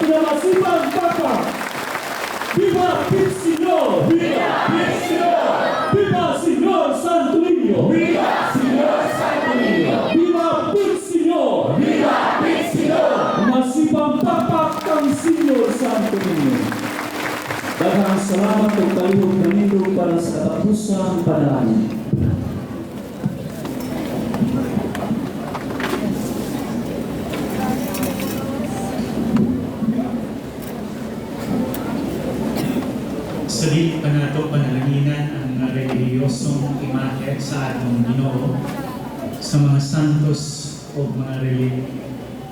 Pinakamasipang Papa! Viva el Señor! Viva el Señor! Viva Señor Santo Niño! Viva Señor Santo Niño! Viva el Señor! Viva el Señor! Masipang Papa kang Señor Santo Niño! Daghang salamat ug palihog kanindog para sa katapusang panalangin. Sa pa nato panalanginan ang relihiyosong imahe sa atong Ginoo sa mga santos o mga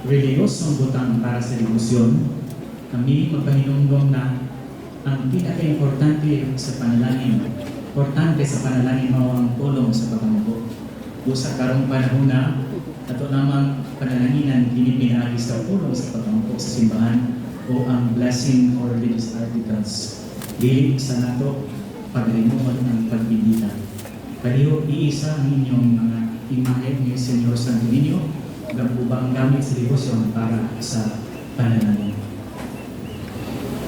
relihiyosong butang para sa debosyon. Kami magpahinumdom na ang pinaka-importante sa panalangin. Importante sa panalangin mao ang tulong sa pagkamuko. Sa karong panahon na ato namang panalanginan pinipinaagi sa tulong sa pagkamuko sa simbahan o ang blessing or religious articles. Dili sa nato pagalimutan ang pagbibita. Palihog iisa ang inyong mga imahe ni Senyor Santo Niño ubang gamit sa debosyon para sa panalangin.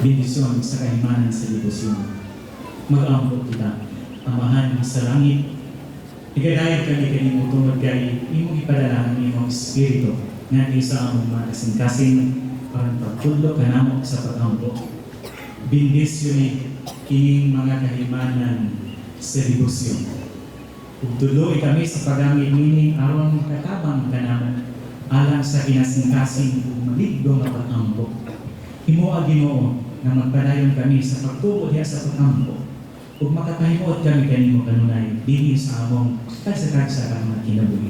Bendisyon sa kahimanan sa debosyon. Mag-aambot kita, Amahan sa langit. Igadayag kami kanimo tungod kay imong ipadala ang imong espiritu nga isa ang mga kasing-kasing para pagtulog kanamo sa pag-aambot. Bendisyon kining mga kahimanan sa debosyon. Ug tuloy kami sa paggamit nining aron makatabang kanamo alang sa kinasing-kasing ug maligdo nga pag-aambot. Himoa Ginoo na magpadayon kami sa pagtuo diha sa pag-aambot ug makapahimuot kami kanimo kanunay dinhi sa among kagsa-kagsa ang mga kinabuhi.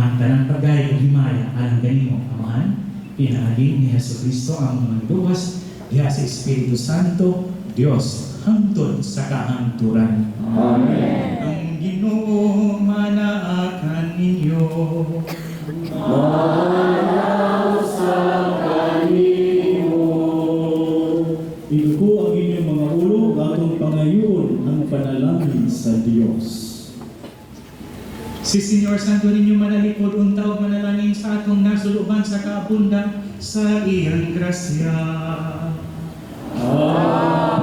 Ang tanang pagay ug himaya alang kanimo, Amahan, pinaagi ni Jesucristo ang mga luwas diha sa Espiritu Santo, Dios, hangtod sa kahangturan. Amen. Ang Ginoo manaakan ninyo. Manaw sa kanimo. Iluko ang inyong mga ulo atong pangayon ang panalangin sa Diyos. Si Senyor Santo Niño manalikod untaw manalangin sa atong nasuluban sa kaabundan sa iyang grasya. Amen.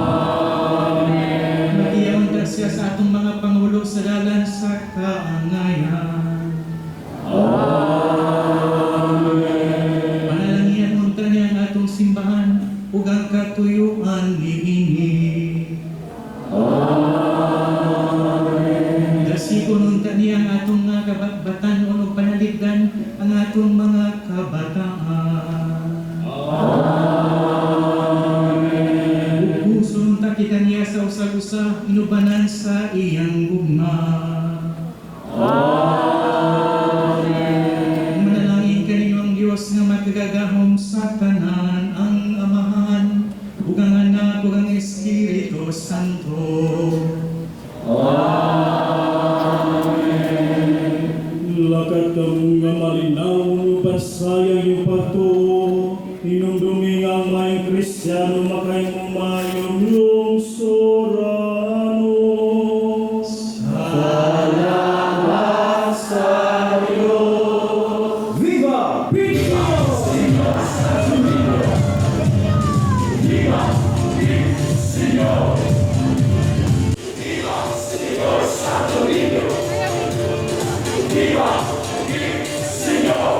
Magiyang grasya sa atong mga pangulo sa dalan sa kaangayan. Amen. Panalangin unta niya ang atong simbahan ug ang katuyuan niini. Amen. Dasikon unta niya ang atong mga kabataan ug panaligdan ang atong mga kabataan. Uguson ta kita niya sa usag-usa inubanan sa iyang gugma. Amen. Manalangin kaninyo ang Dios nga magagahom sa tanan ang Amahan ug ang Anak ug ang Espiritu Santo. Lakat kami nga malinaw pasaya yung pato inumdumi ang may Kristiyano makay mumayong yung sorano. Salamat sa Diyos. Viva! Viva! Señor Santo Niño. Viva el Señor. Viva Señor Santo Niño. Viva el Señor.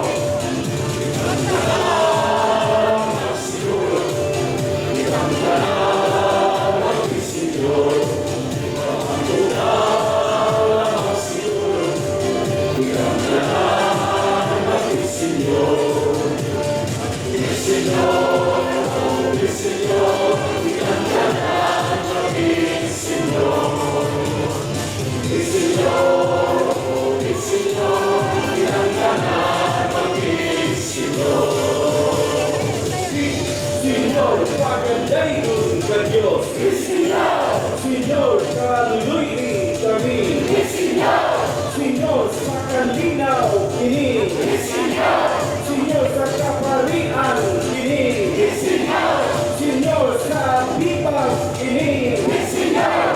Señor, pagandairon ka Diyos. Señor, kaluluy kami. Señor, sa kalinaw ini. Señor, sa kaparian ini. Señor, sa bibag ini. Señor,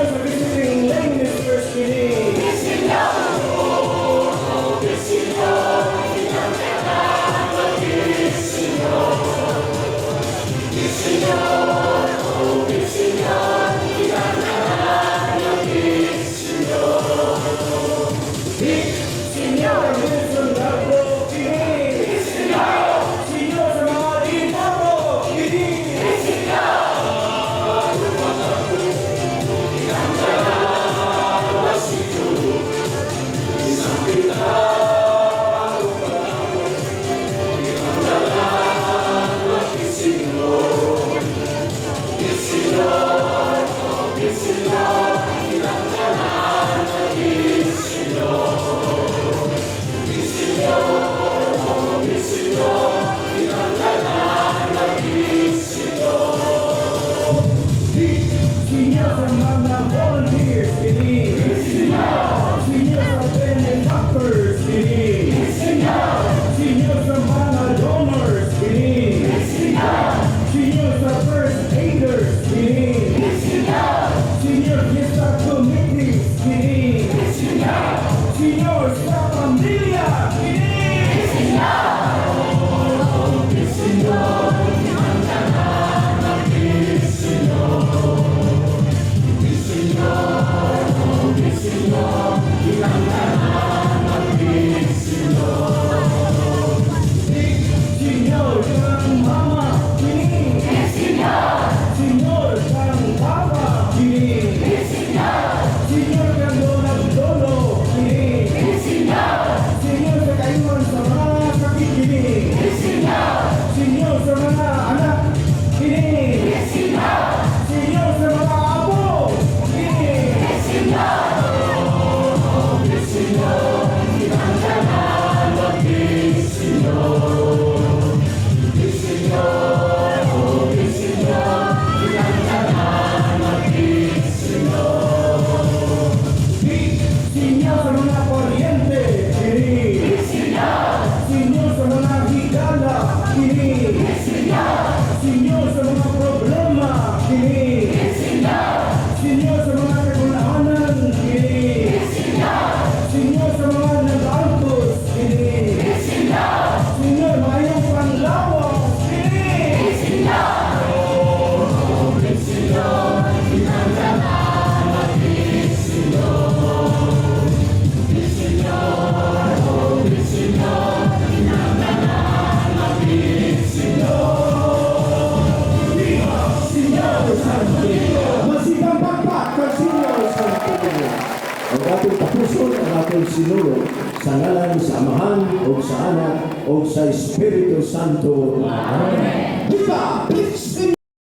sa visiting ministers ini. Kini. Sinyo sa mga apo. Kini. Sinyo sa mga kuryente. Kini. Sinyo sa mga higala. Kini. Sinyo sa mga problema. Kini. Sinyo sa mga kagunahanan. Kini. Sinyo sa mga nag-altos. Kini. Sinyo mayong panglawas. Kini. Masibang pakpak kang Sinyo sa Panginoon. Ang ating tapuson ang ating sinulo sa ngalan sa Amahan o sa Anak o sa Espiritu Santo. Amen.